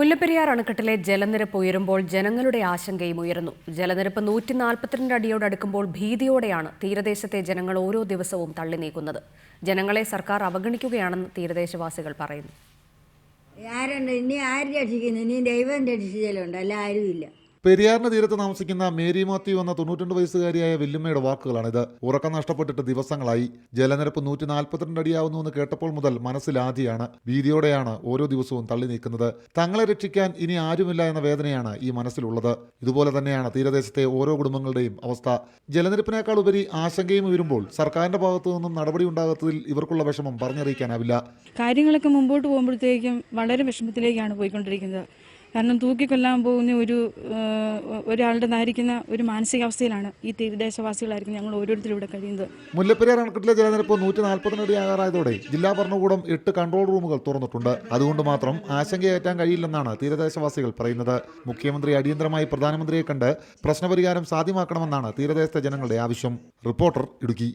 മുല്ലപ്പെരിയാർ അണക്കെട്ടിലെ ജലനിരപ്പ് ഉയരുമ്പോൾ ജനങ്ങളുടെ ആശങ്കയും ഉയരുന്നു. ജലനിരപ്പ് 142 അടിയോടടുക്കുമ്പോൾ ഭീതിയോടെയാണ് തീരദേശത്തെ ജനങ്ങൾ ഓരോ ദിവസവും തള്ളി നീക്കുന്നത്. ജനങ്ങളെ സർക്കാർ അവഗണിക്കുകയാണെന്ന് തീരദേശവാസികൾ പറയുന്നു. ആരുണ്ട് ഇനി ആര് രക്ഷിക്കുന്നു? ഇനി ദൈവം രക്ഷിച്ചാലുണ്ട്, അല്ല ആരുമില്ല. പെരിയാറിന് തീരത്ത് താമസിക്കുന്ന മേരി മാത്യു എന്ന 92 വയസ്സുകാരിയായ വല്യമ്മയുടെ വാക്കുകളാണിത്. ഉറക്കം നഷ്ടപ്പെട്ടിട്ട് ദിവസങ്ങളായി. ജലനിരപ്പ് 142 അടിയാവുന്നുവെന്ന് കേട്ടപ്പോൾ മുതൽ മനസ്സിലാദ്യമാണ്. ഭീതിയോടെയാണ് ഓരോ ദിവസവും തള്ളി നീക്കുന്നത്. തങ്ങളെ രക്ഷിക്കാൻ ഇനി ആരുമില്ല എന്ന വേദനയാണ് ഈ മനസ്സിലുള്ളത്. ഇതുപോലെ തന്നെയാണ് തീരദേശത്തെ ഓരോ കുടുംബങ്ങളുടെയും അവസ്ഥ. ജലനിരപ്പിനേക്കാൾ ഉപരി ആശങ്കയും ഉയരുമ്പോൾ സർക്കാരിന്റെ ഭാഗത്തു നിന്നും നടപടി ഉണ്ടാകാത്തതിൽ ഇവർക്കുള്ള വിഷമം പറഞ്ഞറിയിക്കാനാവില്ല. കാര്യങ്ങളൊക്കെ മുമ്പോട്ട് പോകുമ്പോഴത്തേക്കും വളരെ വിഷമത്തിലേക്കാണ് പോയിക്കൊണ്ടിരിക്കുന്നത്. കാരണം തൂക്കിക്കൊല്ലാൻ പോകുന്ന ഒരാളുടെ നയിക്കുന്ന ഒരു മാനസികാവസ്ഥയിലാണ് ഈ തീരദേശവാസികളായിരിക്കും ഞങ്ങൾ ഓരോരുത്തരും ഇവിടെ കഴിയുന്നത്. മുല്ലപ്പെരിയാർ അണക്കെട്ടിലെ ജലനിരപ്പ് 140 അടിയാകാറായതോടെ ജില്ലാ ഭരണകൂടം 8 കൺട്രോൾ റൂമുകൾ തുറന്നിട്ടുണ്ട്. അതുകൊണ്ട് മാത്രം ആശങ്കയേറ്റാൻ കഴിയില്ലെന്നാണ് തീരദേശവാസികൾ പറയുന്നത്. മുഖ്യമന്ത്രി അടിയന്തരമായി പ്രധാനമന്ത്രിയെ കണ്ട് പ്രശ്നപരിഹാരം സാധ്യമാക്കണമെന്നാണ് തീരദേശത്തെ ജനങ്ങളുടെ ആവശ്യം. റിപ്പോർട്ടർ, ഇടുക്കി.